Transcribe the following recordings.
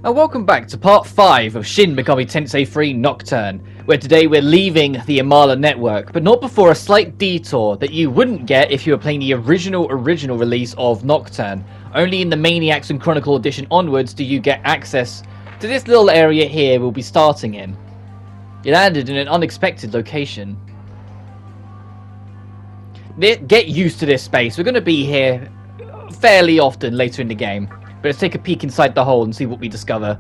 And welcome back to part 5 of Shin Megami Tensei 3 Nocturne, where today we're leaving the Amala network, but not before a slight detour that you wouldn't get if you were playing the original release of Nocturne. Only in the Maniacs and Chronicle Edition onwards do you get access to this little area here we'll be starting in. You landed in an unexpected location. Get used to this space, we're going to be here fairly often later in the game. But let's take a peek inside the hole and see what we discover.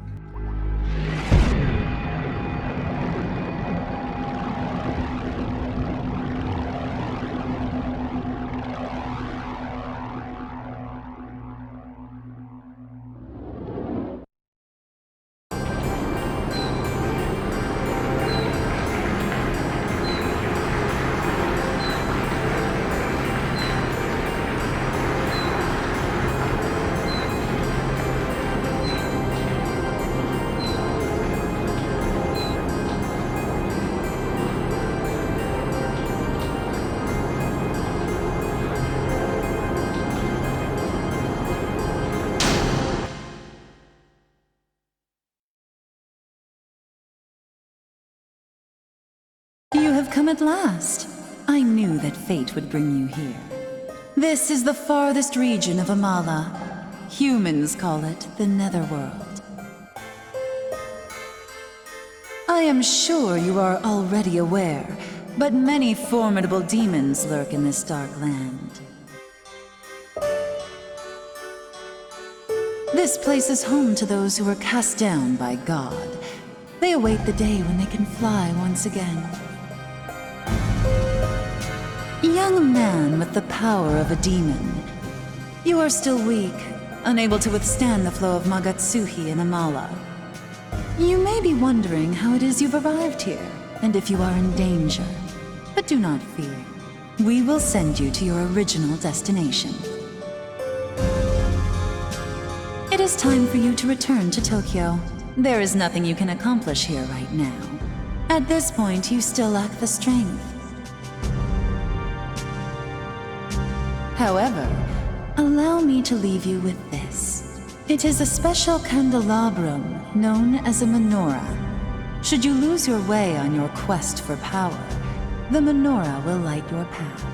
You have come at last. I knew that fate would bring you here. This is the farthest region of Amala. Humans call it the Netherworld. I am sure you are already aware, but many formidable demons lurk in this dark land. This place is home to those who were cast down by God. They await the day when they can fly once again. Young man with the power of a demon, you are still weak, unable to withstand the flow of Magatsuhi in Amala. You may be wondering how it is you've arrived here, and if you are in danger. But do not fear. We will send you to your original destination. It is time for you to return to Tokyo. There is nothing you can accomplish here right now. At this point, you still lack the strength. However, allow me to leave you with this. It is a special candelabrum known as a menorah. Should you lose your way on your quest for power, the menorah will light your path.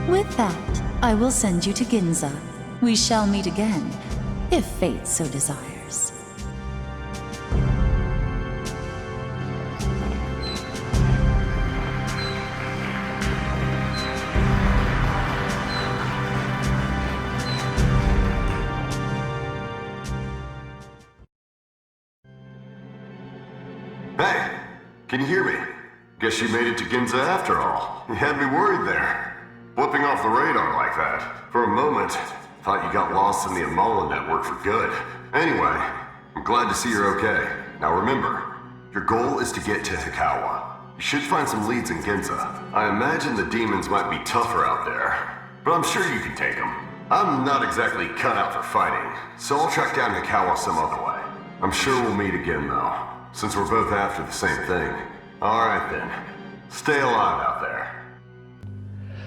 With that, I will send you to Ginza. We shall meet again, if fate so desires. Hey, can you hear me? Guess you made it to Ginza after all. You had me worried there. Flipping off the radar like that. For a moment, thought you got lost in the Amala network for good. Anyway, I'm glad to see you're okay. Now remember, your goal is to get to Hikawa. You should find some leads in Ginza. I imagine the demons might be tougher out there, but I'm sure you can take them. I'm not exactly cut out for fighting, so I'll track down Hikawa some other way. I'm sure we'll meet again though, since we're both after the same thing. Alright then, stay alive out there.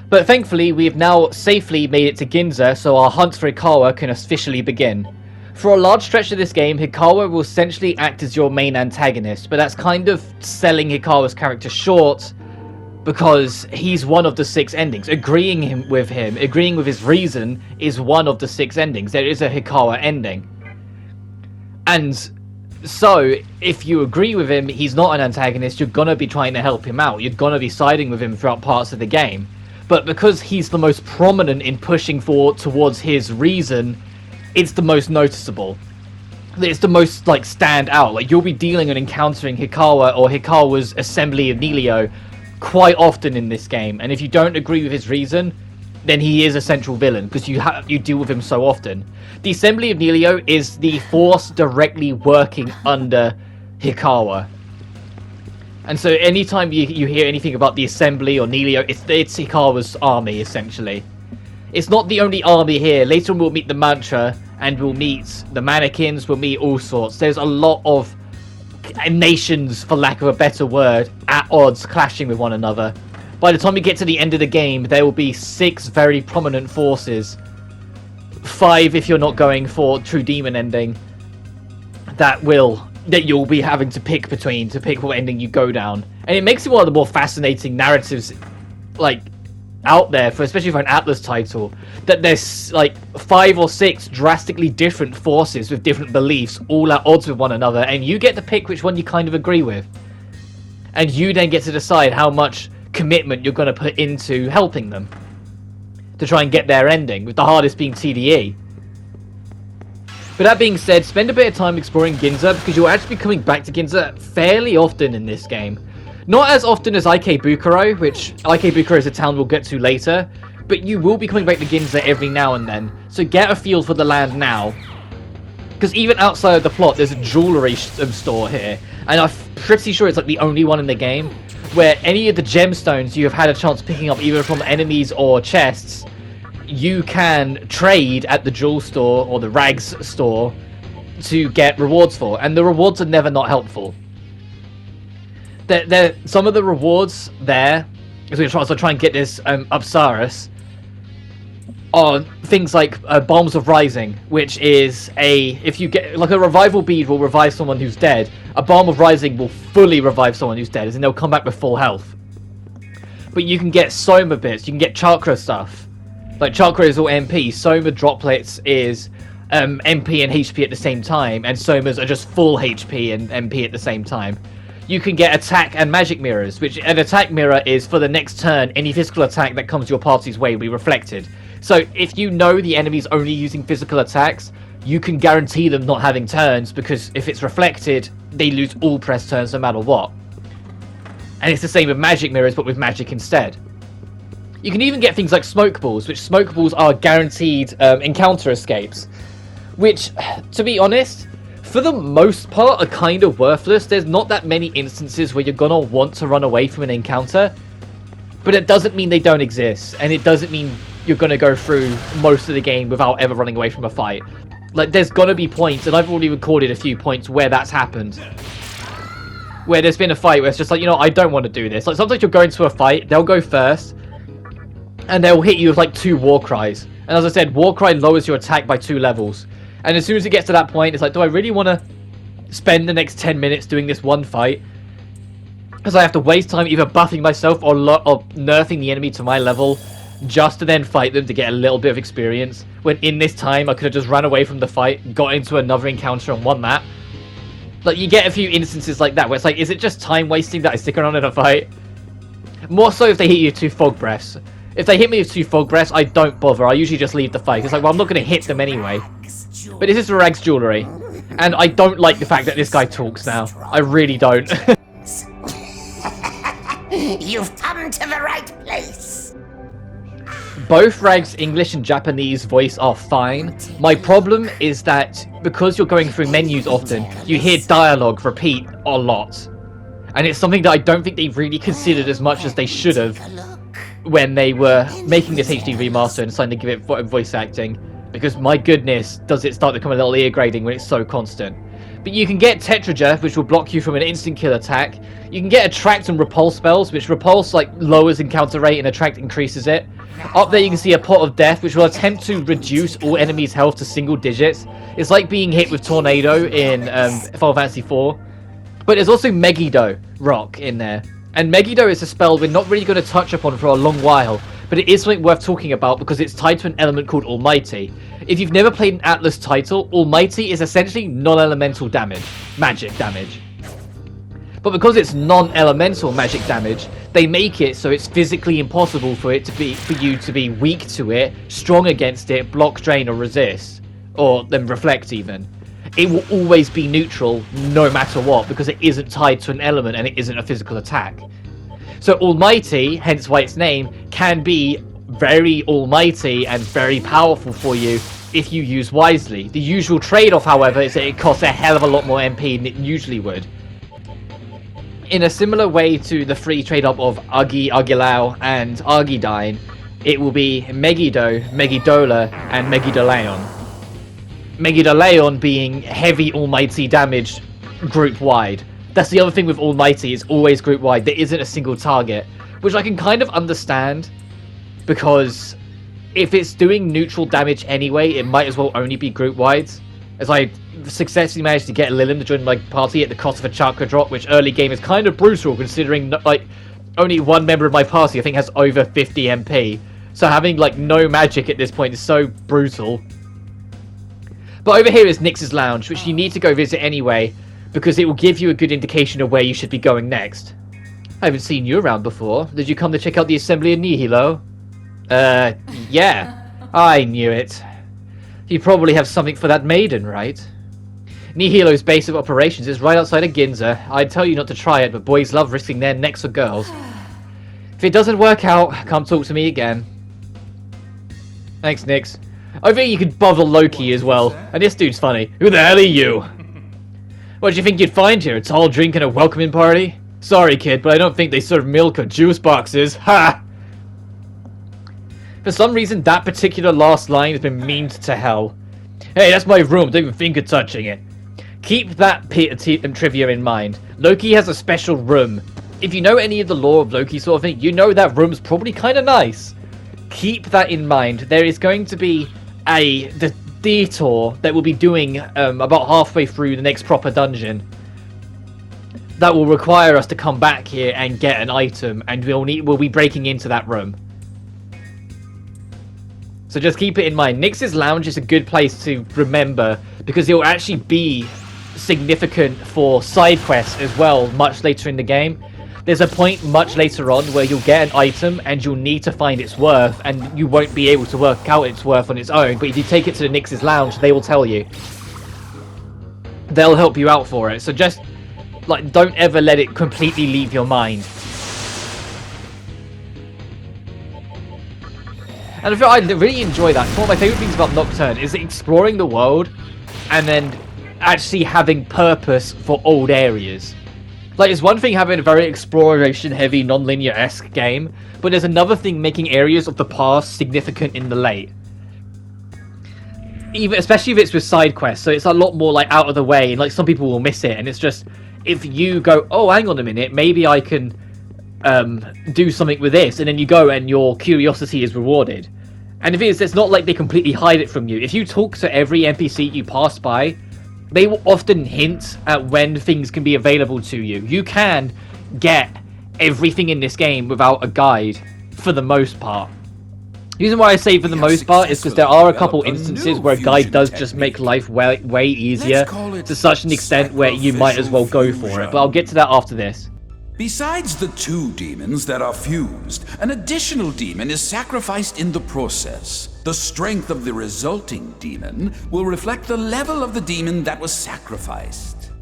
But thankfully, we have now safely made it to Ginza, so our hunt for Hikawa can officially begin. For a large stretch of this game, Hikawa will essentially act as your main antagonist, but that's kind of selling Hikawa's character short, because he's one of the 6 endings. Agreeing with his reason, is one of the 6 endings. There is a Hikawa ending. And so, if you agree with him, he's not an antagonist, you're gonna be trying to help him out. You're gonna be siding with him throughout parts of the game. But because he's the most prominent in pushing towards his reason, it's the most noticeable. It's the most, stand out. You'll be dealing and encountering Hikawa or Hikawa's Assembly of Nihilo quite often in this game. And if you don't agree with his reason, then he is a central villain, because you deal with him so often. The Assembly of Nihilo is the force directly working under Hikawa. And so anytime you hear anything about the Assembly or Nihilo, it's Hikawa's army, essentially. It's not the only army here. Later on we'll meet the Mantra, and we'll meet the Mannequins, we'll meet all sorts. There's a lot of nations, for lack of a better word, at odds, clashing with one another. By the time you get to the end of the game, there will be 6 very prominent forces. 5 if you're not going for true demon ending. That you'll be having to pick between to pick what ending you go down. And it makes it one of the more fascinating narratives like out there, especially for an Atlas title, that there's like 5 or 6 drastically different forces with different beliefs all at odds with one another, and you get to pick which one you kind of agree with. And you then get to decide how much commitment you're going to put into helping them to try and get their ending, with the hardest being TDE. But that being said, spend a bit of time exploring Ginza, because you'll actually be coming back to Ginza fairly often in this game. Not as often as Ikebukuro, which Ikebukuro is a town we'll get to later, but you will be coming back to Ginza every now and then, so get a feel for the land now. Because even outside of the plot, there's a jewellery store here, and I'm pretty sure it's like the only one in the game, where any of the gemstones you have had a chance picking up either from enemies or chests, you can trade at the jewel store or the rags store to get rewards for, and the rewards are never not helpful. Some of the rewards there, as we try and get this Upsaris, are things like Bombs of Rising, which is if you get, like, a revival bead will revive someone who's dead, a Bomb of Rising will fully revive someone who's dead, and they'll come back with full health. But you can get Soma bits, you can get Chakra stuff. Like, Chakra is all MP, Soma droplets is MP and HP at the same time, and Somas are just full HP and MP at the same time. You can get attack and magic mirrors, which an attack mirror is for the next turn, any physical attack that comes your party's way will be reflected. So if you know the enemy's only using physical attacks, you can guarantee them not having turns, because if it's reflected, they lose all press turns no matter what. And it's the same with magic mirrors, but with magic instead. You can even get things like smoke balls, which smoke balls are guaranteed encounter escapes, which, to be honest, for the most part are kind of worthless. There's not that many instances where you're gonna want to run away from an encounter, but it doesn't mean they don't exist, and it doesn't mean you're gonna go through most of the game without ever running away from a fight. Like, there's gonna be points, and I've already recorded a few points where that's happened, where there's been a fight where it's just like, you know, I don't want to do this. Like, sometimes you'll go into a fight, they'll go first, and they'll hit you with like 2 war cries. And as I said, war cry lowers your attack by 2 levels. And as soon as it gets to that point, it's like, do I really want to spend the next 10 minutes doing this one fight? Because I have to waste time either buffing myself or nerfing the enemy to my level just to then fight them to get a little bit of experience. When in this time, I could have just run away from the fight, got into another encounter and won that. Like, you get a few instances like that where it's like, is it just time wasting that I stick around in a fight? More so if they hit you with 2 fog breaths. If they hit me with 2 fog breaths, I don't bother. I usually just leave the fight. It's like, well, I'm not going to hit them anyway. But this is for Rags Jewellery. And I don't like the fact that this guy talks now. I really don't. You've come to the right place. Both Rags' English and Japanese voice are fine. My problem is that because you're going through menus often, you hear dialogue repeat a lot. And it's something that I don't think they really considered as much as they should have when they were making this HD remaster and deciding to give it voice acting. Because my goodness, does it start to become a little ear grating when it's so constant. But you can get Tetraja, which will block you from an instant kill attack. You can get Attract and Repulse spells, which Repulse like lowers encounter rate and Attract increases it. Up there you can see a Pot of Death, which will attempt to reduce all enemies' health to single digits. It's like being hit with Tornado in Final Fantasy IV. But there's also Megiddo Rock in there. And Megiddo is a spell we're not really going to touch upon for a long while, but it is something worth talking about because it's tied to an element called Almighty. If you've never played an Atlas title, Almighty is essentially non-elemental damage, magic damage. But because it's non-elemental magic damage, they make it so it's physically impossible for you to be weak to it, strong against it, block, drain, or resist, or then reflect even. It will always be neutral no matter what because it isn't tied to an element and it isn't a physical attack. So Almighty, hence why its name, can be very almighty and very powerful for you if you use wisely. The usual trade-off, however, is that it costs a hell of a lot more MP than it usually would. In a similar way to the free trade-off of Agi, Agilao, and Argidyne, it will be Megiddo, Megidola, and Megidoleon. Megidoleon being heavy almighty damage group-wide. That's the other thing with almighty, it's always group-wide, there isn't a single target. which I can kind of understand, because if it's doing neutral damage anyway, it might as well only be group-wide, as I successfully managed to get Lilin to join my party at the cost of a chakra drop, which early game is kind of brutal, considering, like, only one member of my party, I think, has over 50 MP, so having, like, no magic at this point is so brutal. But over here is Nyx's Lounge, which you need to go visit anyway, because it will give you a good indication of where you should be going next. I haven't seen you around before. Did you come to check out the assembly of Nihilo? Yeah. I knew it. You probably have something for that maiden, right? Nihilo's base of operations is right outside of Ginza. I'd tell you not to try it, but boys love risking their necks for girls. If it doesn't work out, come talk to me again. Thanks, Nyx. I think you could bother Loki as well. And this dude's funny. Who the hell are you? What do you think you'd find here? A tall drink and a welcoming party? Sorry, kid, but I don't think they serve milk or juice boxes. Ha! For some reason, that particular last line has been memed to hell. Hey, that's my room. Don't even think of touching it. Keep that trivia in mind. Loki has a special room. If you know any of the lore of Loki sort of thing, you know that room's probably kind of nice. Keep that in mind. There is going to be the detour that we'll be doing about halfway through the next proper dungeon. That will require us to come back here and get an item, and we'll be breaking into that room. So just keep it in mind. Nyx's Lounge is a good place to remember, because it will actually be significant for side quests as well much later in the game. There's a point much later on where you'll get an item and you'll need to find its worth, and you won't be able to work out its worth on its own, but if you take it to the Nyx's Lounge, they will tell you. They'll help you out for it, so just, like, don't ever let it completely leave your mind. And I really enjoy that. One of my favourite things about Nocturne is exploring the world and then actually having purpose for old areas. Like, it's one thing having a very exploration-heavy, non-linear-esque game, but there's another thing making areas of the past significant in the late. Especially if it's with side quests, so it's a lot more, like, out of the way, and, like, some people will miss it, and it's just, if you go, oh, hang on a minute, maybe I can do something with this, and then you go and your curiosity is rewarded. And if it's not like they completely hide it from you. If you talk to every NPC you pass by, they will often hint at when things can be available to you. You can get everything in this game without a guide, for the most part. The reason why I say for the most part is because there are a couple instances where a guide does just make life way easier, to such an extent where you might as well go for it. But I'll get to that after this. Besides the 2 demons that are fused, an additional demon is sacrificed in the process. The strength of the resulting demon will reflect the level of the demon that was sacrificed.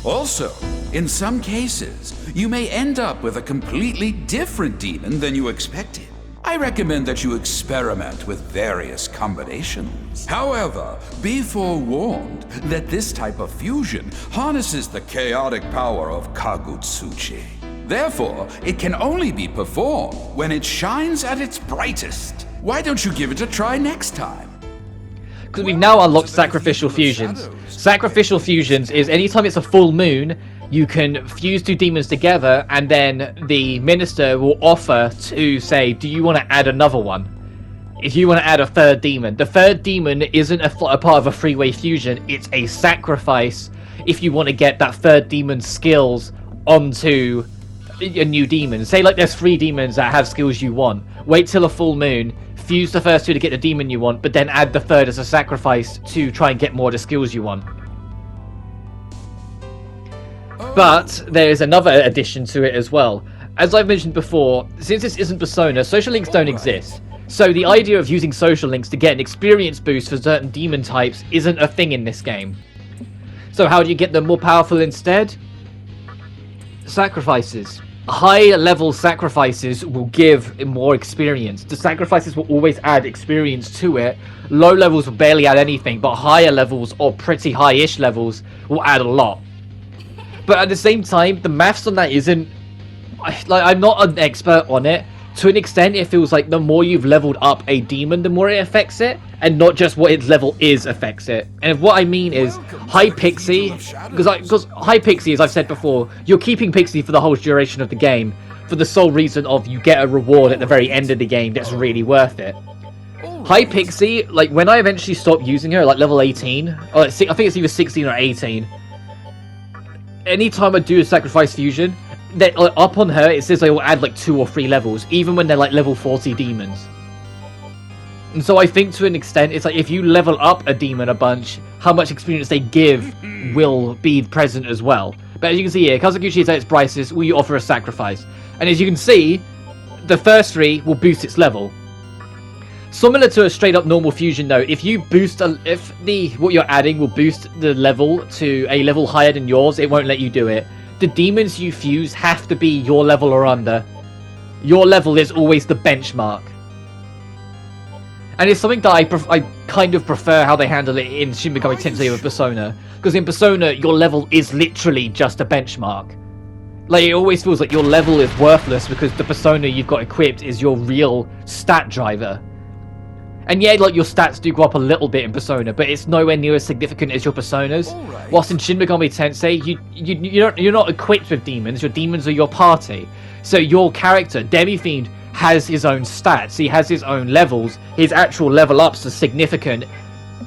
Also, in some cases, you may end up with a completely different demon than you expected. I recommend that you experiment with various combinations. However, be forewarned that this type of fusion harnesses the chaotic power of Kagutsuchi. Therefore, it can only be performed when it shines at its brightest. Why don't you give it a try next time? Because we've now unlocked Sacrificial Fusions. Sacrificial Fusions is anytime it's a full moon, you can fuse 2 demons together, and then the minister will offer to say, do you want to add another one? If you want to add a 3rd demon. The 3rd demon isn't a part of a 3-way fusion, it's a sacrifice if you want to get that 3rd demon's skills onto a new demon. Say like there's 3 demons that have skills you want. Wait till a full moon, fuse the first 2 to get the demon you want, but then add the 3rd as a sacrifice to try and get more of the skills you want. But there is another addition to it as well. As I've mentioned before, since this isn't Persona, social links don't exist. So the idea of using social links to get an experience boost for certain demon types isn't a thing in this game. So how do you get them more powerful instead? Sacrifices. High level sacrifices will give more experience. The sacrifices will always add experience to it. Low levels will barely add anything, but higher levels, or pretty high-ish levels, will add a lot. But at the same time, the maths on that isn't... I'm not an expert on it. To an extent, it feels like the more you've leveled up a demon, the more it affects it. And not just what its level is affects it. And what I mean is, High Pixie... Because High Pixie, as I've said before, you're keeping Pixie for the whole duration of the game. for the sole reason of you get a reward at the very end of the game that's really worth it. High Pixie, like, when I eventually stopped using her, like, level 18, or I think it's either 16 or 18, anytime I do a Sacrifice Fusion, that up on her, it says I will add, like, 2 or 3 levels, even when they're, like, level 40 demons. And so I think, to an extent, it's like, if you level up a demon a bunch, how much experience they give will be present as well. But as you can see here, Kazaguchi is at its brightest, will you offer a sacrifice? And as you can see, the first 3 will boost its level. Similar to a straight up normal fusion though, if you boost what you're adding will boost the level to a level higher than yours, it won't let you do it. The demons you fuse have to be your level or under. Your level is always the benchmark. And it's something that I kind of prefer how they handle it in Shin Megami Tensei with Persona. Because in Persona, your level is literally just a benchmark. Like, it always feels like your level is worthless because the Persona you've got equipped is your real stat driver. And yeah, like, your stats do go up a little bit in Persona, but it's nowhere near as significant as your Personas. Right. Whilst in Shin Megami Tensei, you're not equipped with demons. Your demons are your party. So your character, Demi-Fiend, has his own stats. He has his own levels. His actual level ups are significant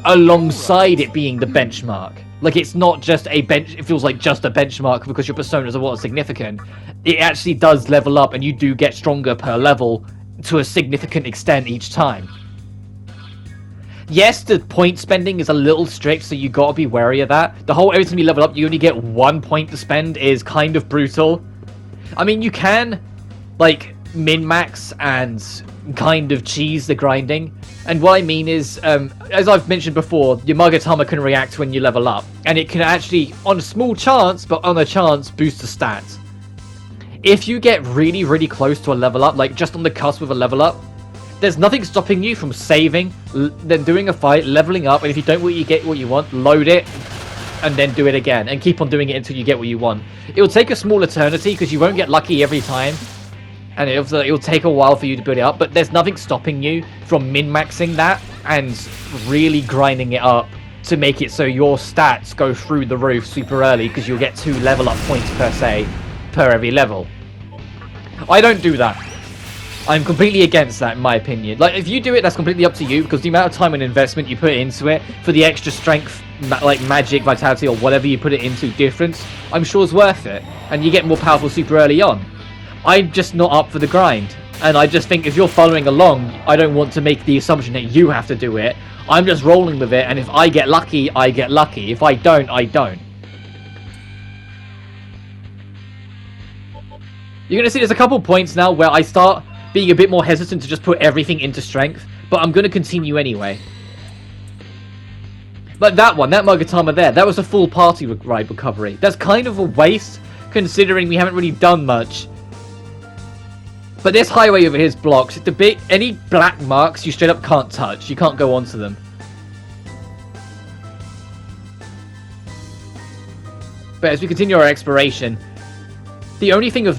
alongside it being the benchmark. Like, it's not just a bench. It feels like just a benchmark because your Personas are what are significant. It actually does level up, and you do get stronger per level to a significant extent each time. Yes, the point spending is a little strict, so you gotta be wary of that. The whole every time you level up, you only get 1 point to spend is kind of brutal. I mean, you can, like, min-max and kind of cheese the grinding. And what I mean is, as I've mentioned before, your Magatama can react when you level up. And it can actually, on a small chance, but on a chance, boost the stats. If you get really, really close to a level up, like just on the cusp of a level up, there's nothing stopping you from saving, then doing a fight, leveling up, and if you don't get what you want, load it, and then do it again, and keep on doing it until you get what you want. It will take a small eternity, because you won't get lucky every time, and it'll take a while for you to build it up, but there's nothing stopping you from min-maxing that, and really grinding it up to make it so your stats go through the roof super early, because you'll get 2 level up points per se, per every level. I don't do that. I'm completely against that, in my opinion. Like, if you do it, that's completely up to you, because the amount of time and investment you put into it for the extra strength, like magic, vitality, or whatever you put it into difference, I'm sure is worth it. And you get more powerful super early on. I'm just not up for the grind. And I just think if you're following along, I don't want to make the assumption that you have to do it. I'm just rolling with it, and if I get lucky, I get lucky. If I don't, I don't. You're going to see there's a couple points now where I start being a bit more hesitant to just put everything into strength, but I'm going to continue anyway. Like that one, that Magatama there, that was a full party ride recovery. That's kind of a waste, considering we haven't really done much. But this highway over here is blocked. Any black marks you straight up can't touch. You can't go onto them. But as we continue our exploration, the only thing of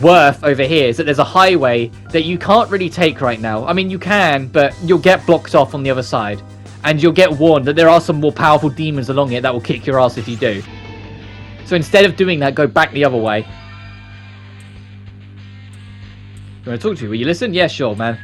worth over here is that there's a highway that you can't really take right now. I mean, you can, but you'll get blocked off on the other side. And you'll get warned that there are some more powerful demons along it that will kick your ass if you do. So instead of doing that, go back the other way. You want to talk to you? Will you listen? Yeah, sure, man.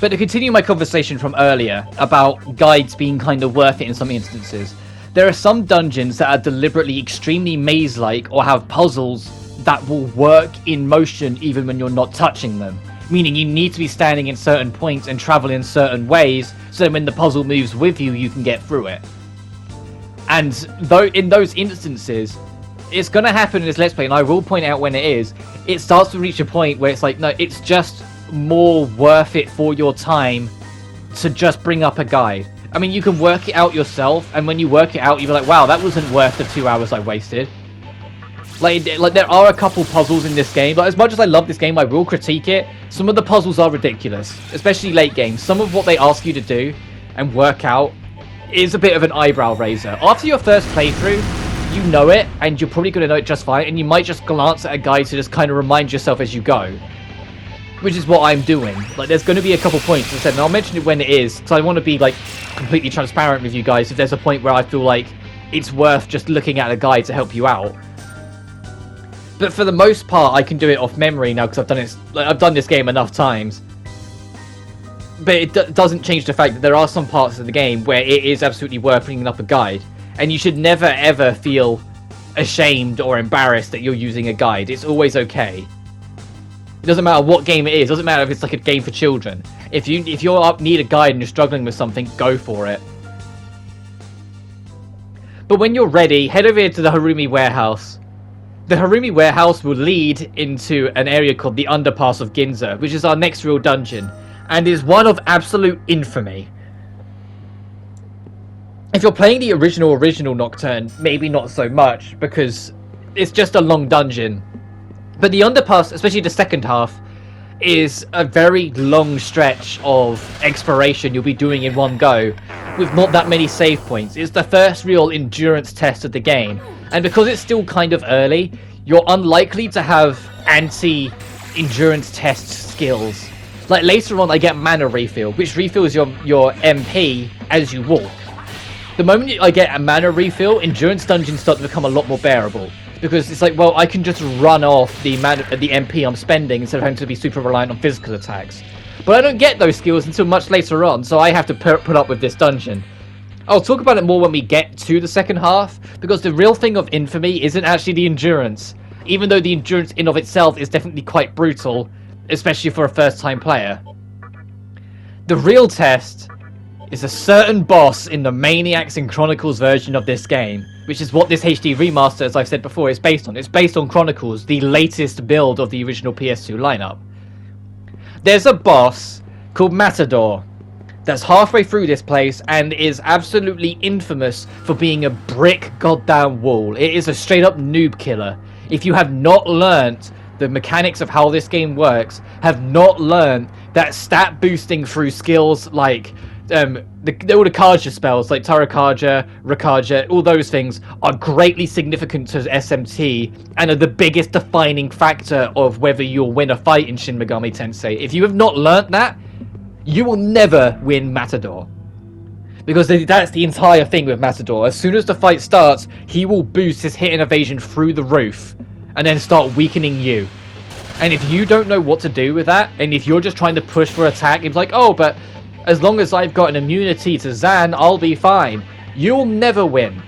But to continue my conversation from earlier about guides being kind of worth it in some instances, there are some dungeons that are deliberately extremely maze-like or have puzzles that will work in motion even when you're not touching them. Meaning you need to be standing in certain points and travel in certain ways so that when the puzzle moves with you, you can get through it. And though in those instances, it's going to happen in this Let's Play, and I will point out when it is, it starts to reach a point where it's like, no, it's just more worth it for your time to just bring up a guide. I mean, you can work it out yourself, and when you work it out, you'll be like, wow, that wasn't worth the 2 hours I wasted. Like there are a couple puzzles in this game, but as much as I love this game, I will critique it. Some of the puzzles are ridiculous, especially late game. Some of what they ask you to do and work out is a bit of an eyebrow raiser. After your first playthrough, you know it, and you're probably going to know it just fine, and you might just glance at a guide to just kind of remind yourself as you go. Which is what I'm doing. Like, there's going to be a couple points, as I said, and I'll mention it when it is, because I want to be, like, completely transparent with you guys if there's a point where I feel like it's worth just looking at a guide to help you out. But for the most part, I can do it off memory now because I've done this game enough times. But it doesn't change the fact that there are some parts of the game where it is absolutely worth bringing up a guide. And you should never ever feel ashamed or embarrassed that you're using a guide. It's always okay. It doesn't matter what game it is. It doesn't matter if it's like a game for children. If you need a guide and you're struggling with something, go for it. But when you're ready, head over here to the Harumi Warehouse. The Harumi Warehouse will lead into an area called the Underpass of Ginza, which is our next real dungeon, and is one of absolute infamy. If you're playing the original Nocturne, maybe not so much, because it's just a long dungeon. But the Underpass, especially the second half, is a very long stretch of exploration you'll be doing in one go, with not that many save points. It's the first real endurance test of the game, and because it's still kind of early, you're unlikely to have anti-endurance test skills. Like later on I get mana refill, which refills your MP as you walk. The moment I get a mana refill, endurance dungeons start to become a lot more bearable. Because it's like, well, I can just run off the MP I'm spending instead of having to be super reliant on physical attacks. But I don't get those skills until much later on, so I have to put up with this dungeon. I'll talk about it more when we get to the second half, because the real thing of infamy isn't actually the endurance. Even though the endurance in of itself is definitely quite brutal, especially for a first-time player. The real test is a certain boss in the Maniacs and Chronicles version of this game, which is what this HD remaster, as I've said before, is based on. It's based on Chronicles, the latest build of the original PS2 lineup. There's a boss called Matador that's halfway through this place and is absolutely infamous for being a brick goddamn wall. It is a straight up noob killer. If you have not learnt the mechanics of how this game works, have not learned that stat boosting through skills like all the Kaja spells like Tarakaja, Rakaja, all those things are greatly significant to SMT and are the biggest defining factor of whether you'll win a fight in Shin Megami Tensei. If you have not learnt that, you will never win Matador. Because that's the entire thing with Matador. As soon as the fight starts, he will boost his hit and evasion through the roof and then start weakening you. And if you don't know what to do with that, and if you're just trying to push for attack, it's like, oh, but as long as I've got an immunity to Zan, I'll be fine. You'll never win.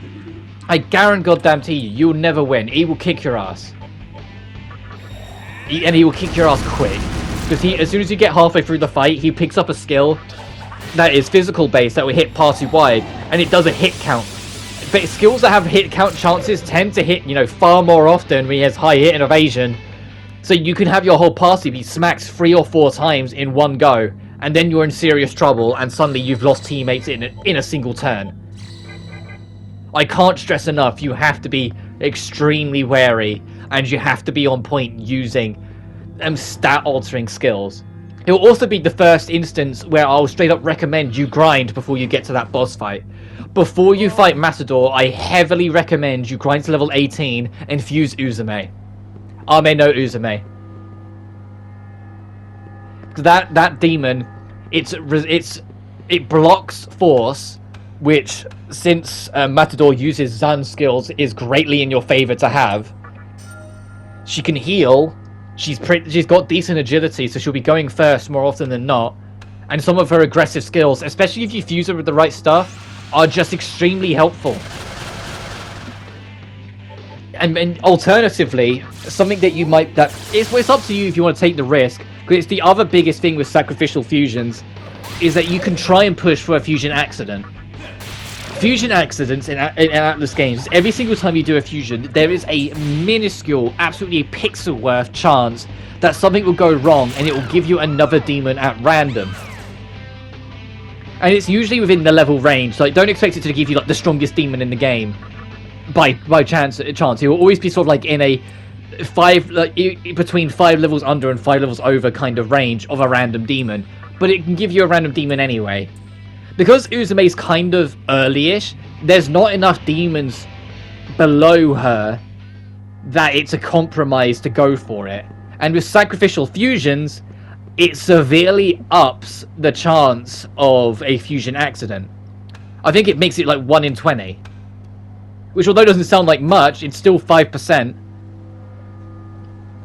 I guarantee you, you'll never win. He will kick your ass. And he will kick your ass quick. Because as soon as you get halfway through the fight, he picks up a skill that is physical based that will hit party-wide, and it does a hit count. But skills that have hit count chances tend to hit, far more often when he has high hit and evasion. So you can have your whole party be smacked 3 or 4 times in one go. And then you're in serious trouble, and suddenly you've lost teammates in a single turn. I can't stress enough, you have to be extremely wary, and you have to be on point using stat-altering skills. It will also be the first instance where I'll straight up recommend you grind before you get to that boss fight. Before you fight Matador, I heavily recommend you grind to level 18 and fuse Uzume. Ame no Uzume. That demon, it blocks force, which since Matador uses Zan's skills is greatly in your favor to have. She can heal. She's got decent agility, so she'll be going first more often than not. And some of her aggressive skills, especially if you fuse her with the right stuff, are just extremely helpful. And alternatively, something that you might it's up to you if you want to take the risk. Because it's the other biggest thing with Sacrificial Fusions, is that you can try and push for a fusion accident. Fusion accidents in Atlas games, every single time you do a fusion, there is a minuscule, absolutely pixel worth chance that something will go wrong and it will give you another demon at random. And it's usually within the level range, so don't expect it to give you the strongest demon in the game by chance. It will always be sort of like in a between 5 levels under and 5 levels over kind of range of a random demon, but it can give you a random demon anyway. Because Uzume's kind of early-ish, there's not enough demons below her that it's a compromise to go for it. And with Sacrificial Fusions, it severely ups the chance of a fusion accident. I think it makes it like 1 in 20. Which, although it doesn't sound like much, it's still 5%.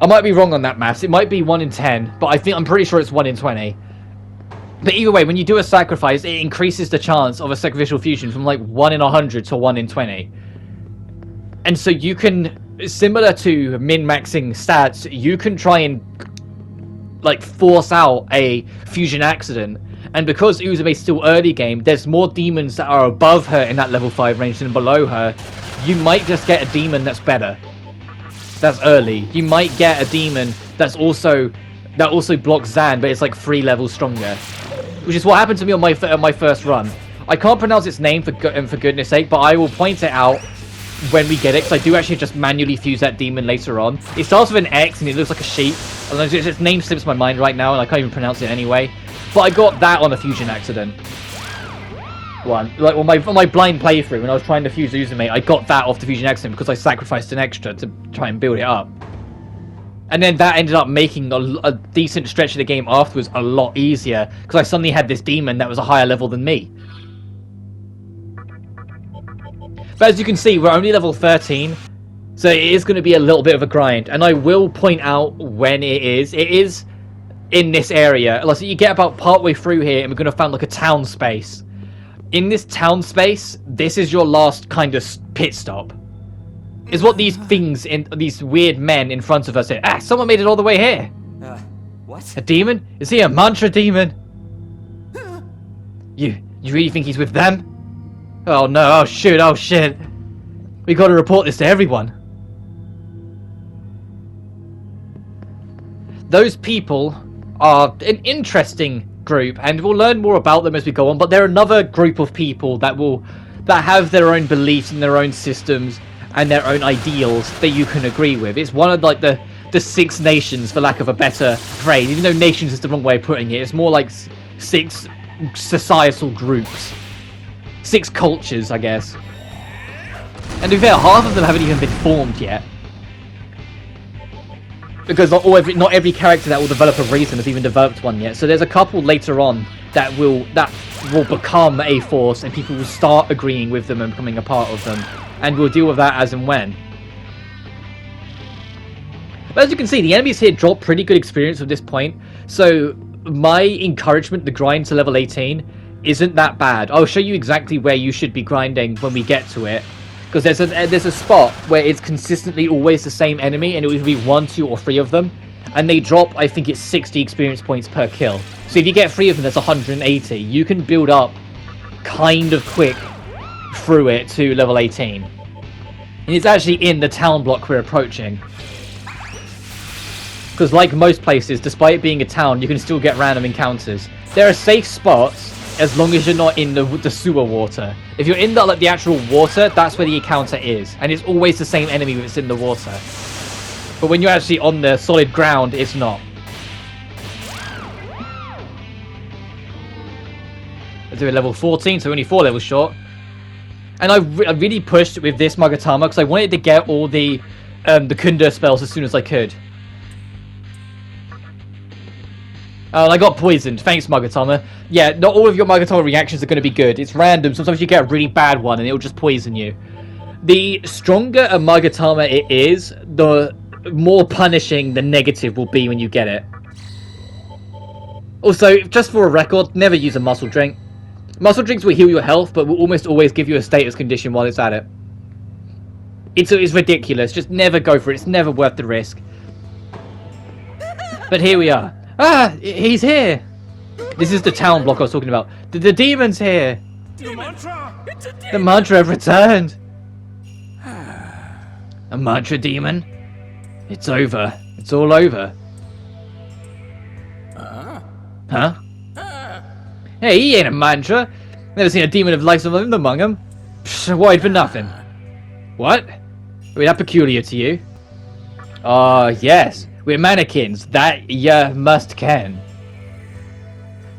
I might be wrong on that maths. It might be 1 in 10, but I'm pretty sure it's 1 in 20. But either way, when you do a sacrifice, it increases the chance of a sacrificial fusion from like 1 in 100 to 1 in 20. And so you can, similar to min-maxing stats, you can try and like force out a fusion accident. And because Uzume's still early game, there's more demons that are above her in that level 5 range than below her. You might just get a demon that's better. That's early. You might get a demon that also blocks Zan, but it's like 3 levels stronger. Which is what happened to me on my first run. I can't pronounce its name for goodness sake, but I will point it out when we get it, because I do actually just manually fuse that demon later on. It starts with an X and it looks like a sheep. Its name slips my mind right now and I can't even pronounce it anyway. But I got that on a fusion accident. Like on my blind playthrough when I was trying to fuse Uzume, I got that off the fusion accident because I sacrificed an extra to try and build it up. And then that ended up making a decent stretch of the game afterwards a lot easier, because I suddenly had this demon that was a higher level than me. But as you can see, we're only level 13, so it is going to be a little bit of a grind. And I will point out when it is. It is in this area. Like, so you get about partway through here, and we're going to find like a town space. In this town space, this is your last kind of pit stop. Is what these things, these weird men in front of us say. Ah, someone made it all the way here. What? A demon? Is he a mantra demon? You really think he's with them? Oh no, oh shoot, oh shit. We gotta report this to everyone. Those people are an interesting group, and we'll learn more about them as we go on, but they're another group of people that have their own beliefs and their own systems and their own ideals that you can agree with. It's one of like the 6 nations, for lack of a better phrase, even though nations is the wrong way of putting it. It's more like 6 societal groups. 6 cultures, I guess. And to be fair, half of them haven't even been formed yet. Because not every character that will develop a reason has even developed one yet. So there's a couple later on that will become a force, and people will start agreeing with them and becoming a part of them. And we'll deal with that as and when. But as you can see, the enemies here drop pretty good experience at this point. So my encouragement to grind to level 18 isn't that bad. I'll show you exactly where you should be grinding when we get to it. Because there's a spot where it's consistently always the same enemy, and it will be 1, 2, or 3 of them. And they drop, I think it's 60 experience points per kill. So if you get 3 of them, that's 180. You can build up kind of quick through it to level 18. And it's actually in the town block we're approaching. Because like most places, despite it being a town, you can still get random encounters. There are safe spots as long as you're not in the sewer water. If you're in the actual water, that's where the encounter is. And it's always the same enemy when it's in the water. But when you're actually on the solid ground, it's not. Let's do a level 14, so only 4 levels short. And I really pushed with this Magatama because I wanted to get all the Kunda spells as soon as I could. And I got poisoned. Thanks, Magatama. Yeah, not all of your Magatama reactions are going to be good. It's random. Sometimes you get a really bad one and it'll just poison you. The stronger a Magatama it is, the more punishing the negative will be when you get it. Also, just for a record, never use a muscle drink. Muscle drinks will heal your health, but will almost always give you a status condition while it's at it. It's ridiculous. Just never go for it. It's never worth the risk. But here we are. Ah, he's here. This is the town block I was talking about. The demon's here. The mantra have returned. A mantra demon? It's over. It's all over. Huh? Hey, he ain't a mantra. Never seen a demon of life among them. Psh, wide for nothing. What? Are we that peculiar to you? Yes. We're mannequins. That you must ken.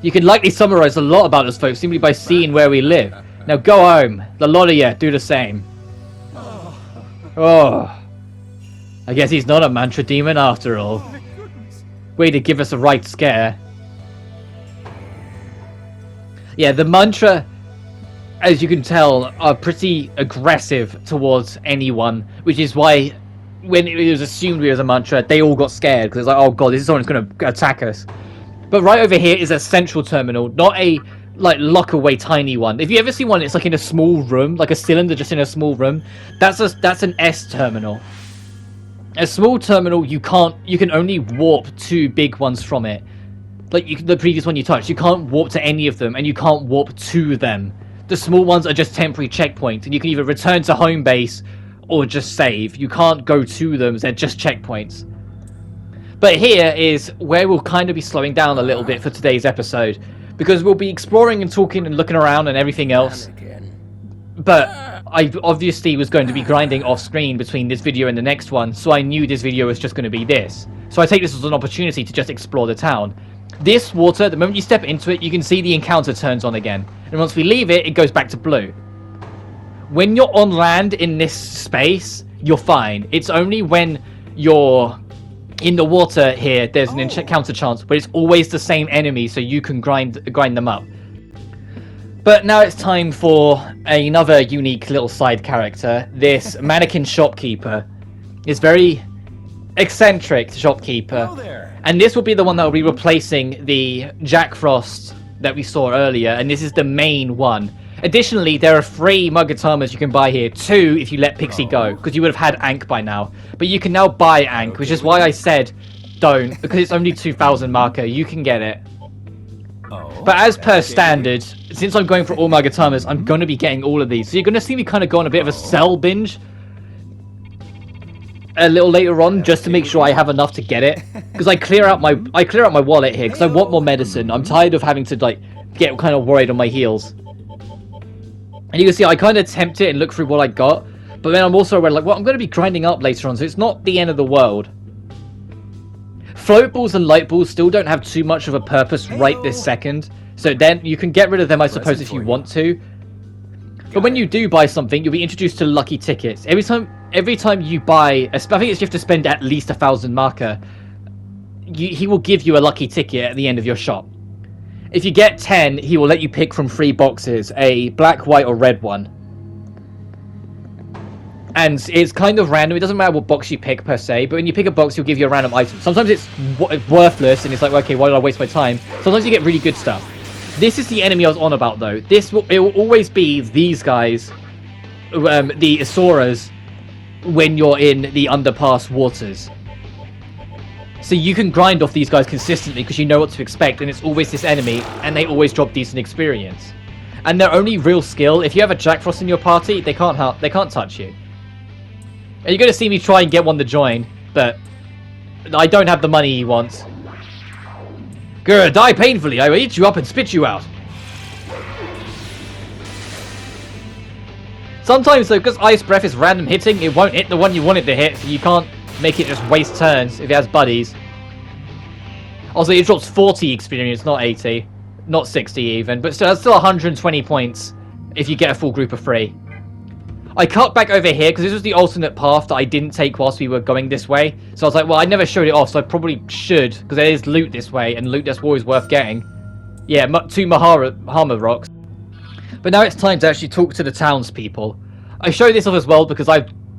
You can likely summarize a lot about us folks simply by seeing where we live. Now go home. The lot of you do the same. Oh. I guess he's not a mantra demon after all. Way to give us a right scare. Yeah, the mantra, as you can tell, are pretty aggressive towards anyone, which is why when it was assumed we was a mantra, they all got scared because it's like, oh god, this is someone who's going to attack us. But right over here is a central terminal, not a like lock away tiny one. If you ever see one, it's like in a small room, like a cylinder just in a small room. That's an S terminal. A small terminal, you can only warp 2 big ones from it. Like the previous one you touched, you can't warp to any of them, and you can't warp to them. The small ones are just temporary checkpoints, and you can either return to home base or just save. You can't go to them, they're just checkpoints. But here is where we'll kind of be slowing down a little bit for today's episode, because we'll be exploring and talking and looking around and everything else. But I obviously was going to be grinding off screen between this video and the next one, so I knew this video was just going to be this. So I take this as an opportunity to just explore the town. This water, the moment you step into it, you can see the encounter turns on again. And once we leave it, it goes back to blue. When you're on land in this space, you're fine. It's only when you're in the water here, there's an encounter chance, but it's always the same enemy, so you can grind them up. But now it's time for another unique little side character. This Mannequin Shopkeeper is very eccentric shopkeeper. And this will be the one that will be replacing the Jack Frost that we saw earlier, and this is the main one. Additionally, there are 3 Mugatamas you can buy here, 2 if you let Pixie go, because you would have had Ankh by now. But you can now buy Ankh, which is why I said don't, because it's only 2,000 marker, you can get it. But as per standard, since I'm going for all Mugatamas, I'm going to be getting all of these. So you're going to see me kind of go on a bit of a sell binge a little later on, just to make sure I have enough to get it, because I clear out my wallet here because I want more medicine. I'm tired of having to like get kind of worried on my heals. And you can see I kind of tempt it and look through what I got, but then I'm also aware like, well, I'm going to be grinding up later on, so it's not the end of the world. Float balls and light balls still don't have too much of a purpose right this second, so then you can get rid of them, I suppose, if you want to. But when you do buy something, you'll be introduced to lucky tickets. Every time you buy, I think you have to spend at least 1,000 marker. He will give you a lucky ticket at the end of your shop. If you get 10, he will let you pick from 3 boxes, a black, white, or red one. And it's kind of random. It doesn't matter what box you pick per se, but when you pick a box, he'll give you a random item. Sometimes it's worthless, and it's like, okay, why did I waste my time? Sometimes you get really good stuff. This is the enemy I was on about, though. It will always be these guys, the Asuras, when you're in the underpass waters. So you can grind off these guys consistently because you know what to expect, and it's always this enemy, and they always drop decent experience. And their only real skill, if you have a Jack Frost in your party, they can't touch you. And you're going to see me try and get one to join, but I don't have the money he wants. Grr, die painfully, I will eat you up and spit you out. Sometimes, though, because Ice Breath is random hitting, it won't hit the one you want it to hit, so you can't make it just waste turns if it has buddies. Also, it drops 40 experience, not 80. Not 60 even, but still, that's still 120 points if you get a full group of 3. I cut back over here because this was the alternate path that I didn't take whilst we were going this way. So I was like, well, I never showed it off, so I probably should, because there is loot this way, and loot that's always worth getting. Yeah, 2 Mahama rocks. But now it's time to actually talk to the townspeople. I show this off as well because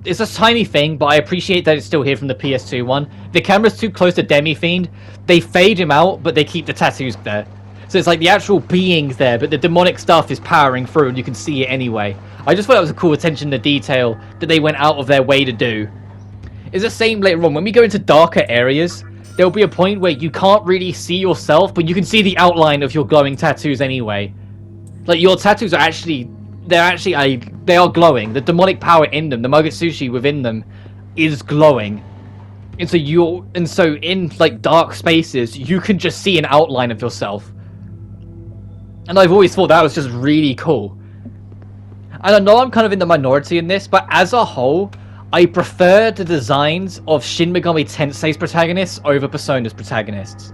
it's a tiny thing, but I appreciate that it's still here from the PS2 one. The camera's too close to Demi-Fiend. They fade him out, but they keep the tattoos there. So it's like the actual being's there, but the demonic stuff is powering through, and you can see it anyway. I just thought that was a cool attention to detail that they went out of their way to do. It's the same later on. When we go into darker areas, there'll be a point where you can't really see yourself, but you can see the outline of your glowing tattoos anyway. Like, your tattoos are actually... they are glowing. The demonic power in them, the Mugatsushi within them, is glowing. And so in like dark spaces, you can just see an outline of yourself. And I've always thought that was just really cool. And I know I'm kind of in the minority in this, but as a whole, I prefer the designs of Shin Megami Tensei's protagonists over Persona's protagonists.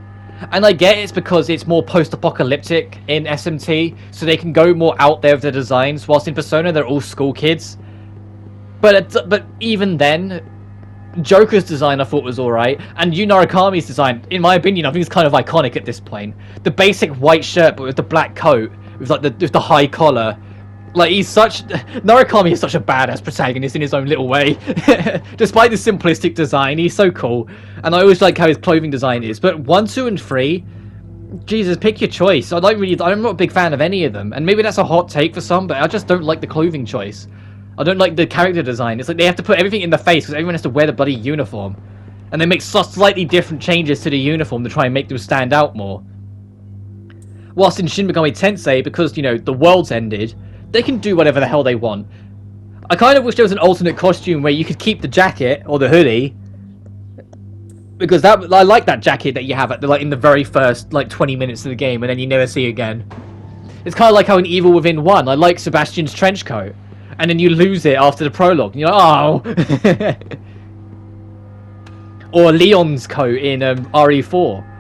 And I get it's because it's more post-apocalyptic in SMT, so they can go more out there with the designs, whilst in Persona they're all school kids. But even then, Joker's design I thought was alright, and Yu Narukami's design, in my opinion, I think is kind of iconic at this point. The basic white shirt but with the black coat, with like the high collar, Like, Narukami is such a badass protagonist in his own little way. Despite the simplistic design, he's so cool. And I always like how his clothing design is. But 1, 2, and 3, Jesus, pick your choice. I'm not a big fan of any of them. And maybe that's a hot take for some, but I just don't like the clothing choice. I don't like the character design. It's like they have to put everything in the face because everyone has to wear the bloody uniform. And they make slightly different changes to the uniform to try and make them stand out more. Whilst in Shin Megami Tensei, because, you know, the world's ended, they can do whatever the hell they want. I kind of wish there was an alternate costume where you could keep the jacket or the hoodie, because I like that jacket that you have at in the very first 20 minutes of the game, and then you never see again. It's kind of like how in Evil Within 1, I like Sebastian's trench coat, and then you lose it after the prologue. And you're like, oh. Or Leon's coat in RE4.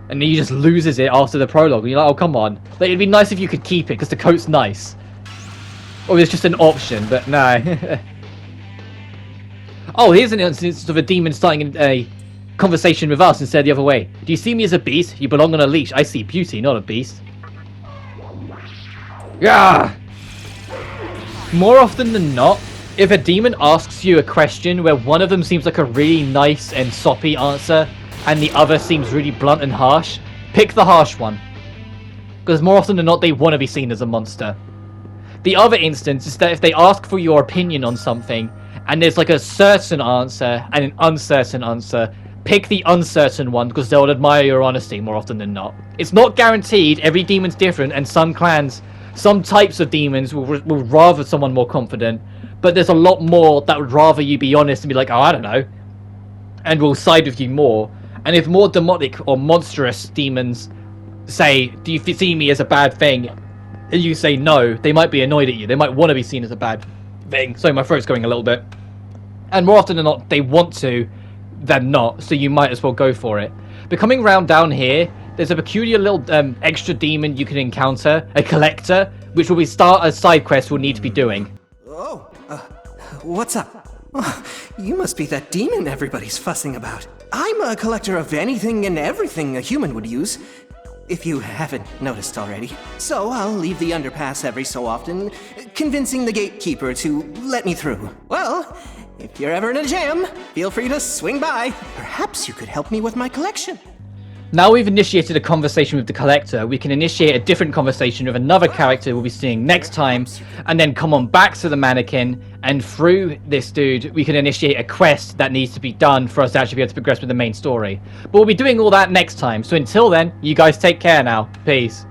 And he just loses it after the prologue. And you're like, oh, come on. Like, it'd be nice if you could keep it, because the coat's nice. Or it's just an option, but no. Oh, here's an instance of a demon starting a conversation with us instead of the other way. Do you see me as a beast? You belong on a leash. I see beauty, not a beast. Yeah. More often than not, if a demon asks you a question where one of them seems like a really nice and soppy answer, and the other seems really blunt and harsh, pick the harsh one. Because more often than not, they want to be seen as a monster. The other instance is that if they ask for your opinion on something, and there's like a certain answer and an uncertain answer, pick the uncertain one, because they'll admire your honesty more often than not. It's not guaranteed, every demon's different, and some types of demons will rather someone more confident, but there's a lot more that would rather you be honest and be like, oh, I don't know, and will side with you more. And if more demonic or monstrous demons say, do you see me as a bad thing? And you say no, they might be annoyed at you. They might want to be seen as a bad thing. Sorry, my throat's going a little bit. And more often than not, they want to than not, so you might as well go for it. But coming round down here, there's a peculiar little extra demon you can encounter, a collector, which will be a side quest we'll need to be doing. Oh, what's up? Oh, you must be that demon everybody's fussing about. I'm a collector of anything and everything a human would use, if you haven't noticed already. So I'll leave the underpass every so often, convincing the gatekeeper to let me through. Well, if you're ever in a jam, feel free to swing by. Perhaps you could help me with my collection. Now we've initiated a conversation with the collector, we can initiate a different conversation with another character we'll be seeing next time, and then come on back to the mannequin, and through this dude, we can initiate a quest that needs to be done for us to actually be able to progress with the main story. But we'll be doing all that next time, so until then, you guys take care now. Peace.